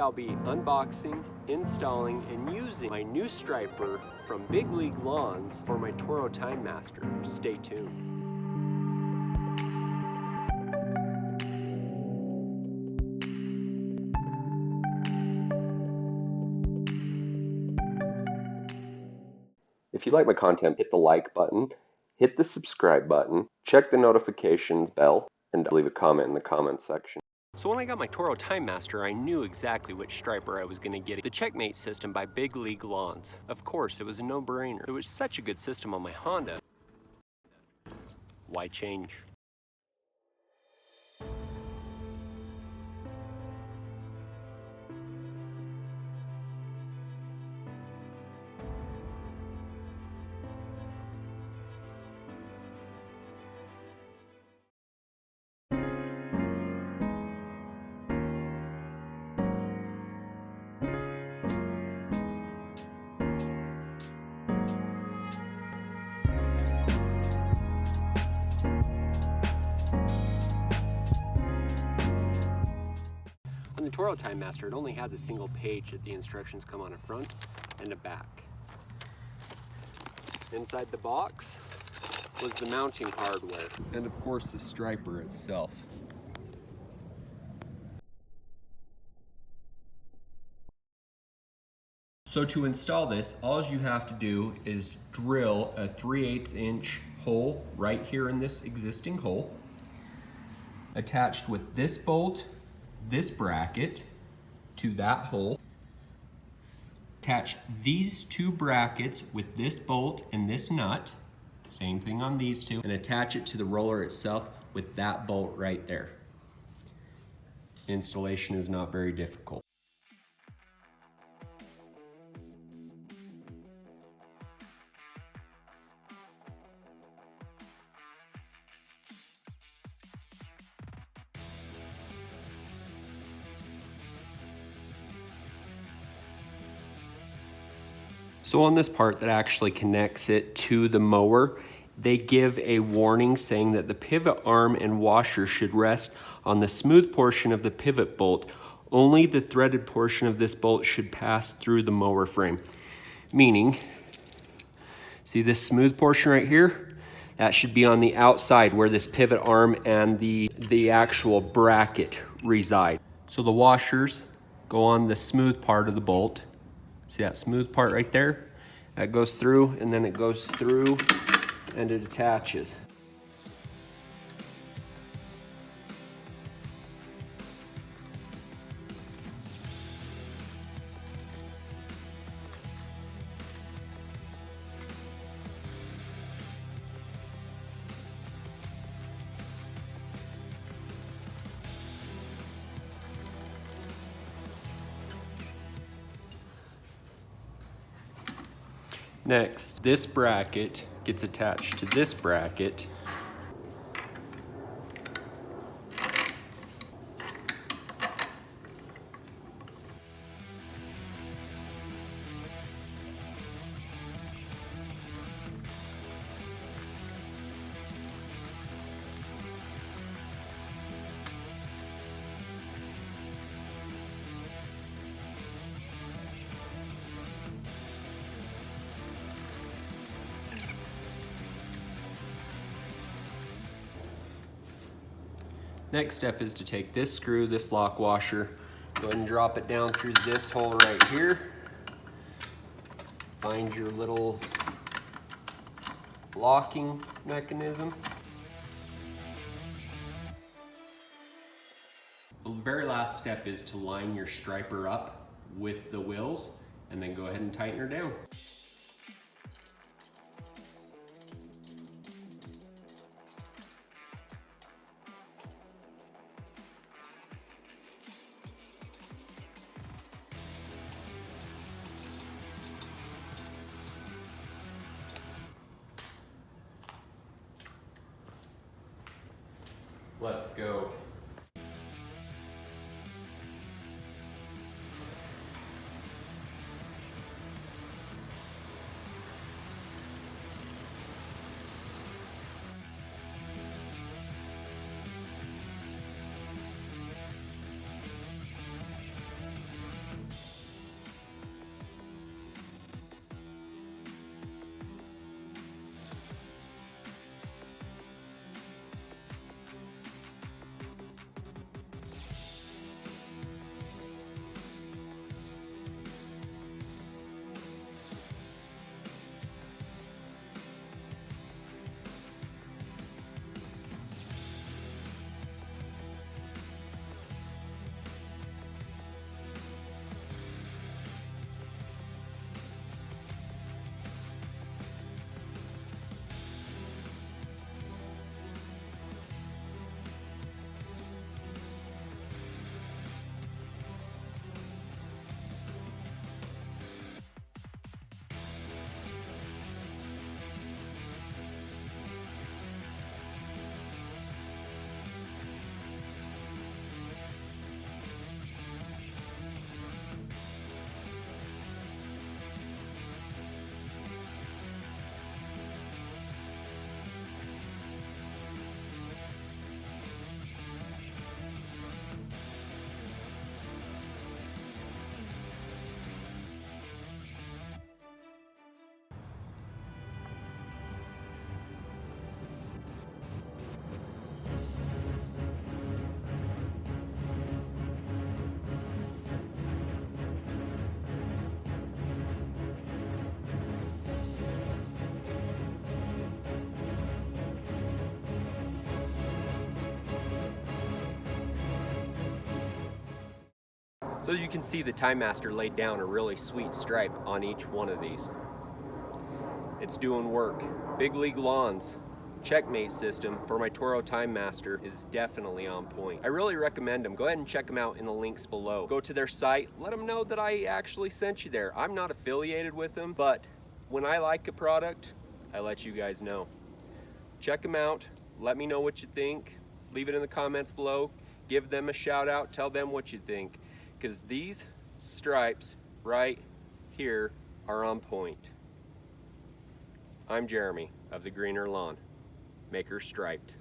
I'll be unboxing, installing, and using my new striper from BigLeague Lawns for my Toro TimeMaster. Stay tuned. If you like my content, hit the like button, hit the subscribe button, check the notifications bell, and leave a comment in the comment section. So when I got my Toro TimeMaster, I knew exactly which striper I was going to get. The Checkmate system by BigLeague Lawns. Of course, it was a no-brainer. It was such a good system on my Honda. Why change? On the Toro TimeMaster, it only has a single page that the instructions come on a front and a back. Inside the box was the mounting hardware, and of course the striper itself. So to install this, all you have to do is drill a 3/8 inch hole right here in this existing hole, attached with this bolt, this bracket to that hole. Attach these two brackets with this bolt and this nut, same thing on these two, and attach it to the roller itself with that bolt right there. Installation is not very difficult. So on this part that actually connects it to the mower, they give a warning saying that the pivot arm and washer should rest on the smooth portion of the pivot bolt. Only the threaded portion of this bolt should pass through the mower frame. Meaning, see this smooth portion right here? That should be on the outside where this pivot arm and the actual bracket reside. So the washers go on the smooth part of the bolt. See that smooth part right there? That goes through, and then it goes through and it attaches. Next, this bracket gets attached to this bracket. Next step is to take this screw, this lock washer, go ahead and drop it down through this hole right here. Find your little locking mechanism. The very last step is to line your striper up with the wheels and then go ahead and tighten her down. Let's go. So as you can see, the TimeMaster laid down a really sweet stripe on each one of these. It's doing work. BigLeague Lawns Checkmate system for my Toro TimeMaster is definitely on point. I really recommend them. Go ahead and check them out in the links below. Go to their site, let them know that I actually sent you there. I'm not affiliated with them, but when I like a product, I let you guys know. Check them out, let me know what you think, leave it in the comments below, give them a shout out, tell them what you think, because these stripes right here are on point. I'm Jeremy of the Greener Lawn, Maker Striped.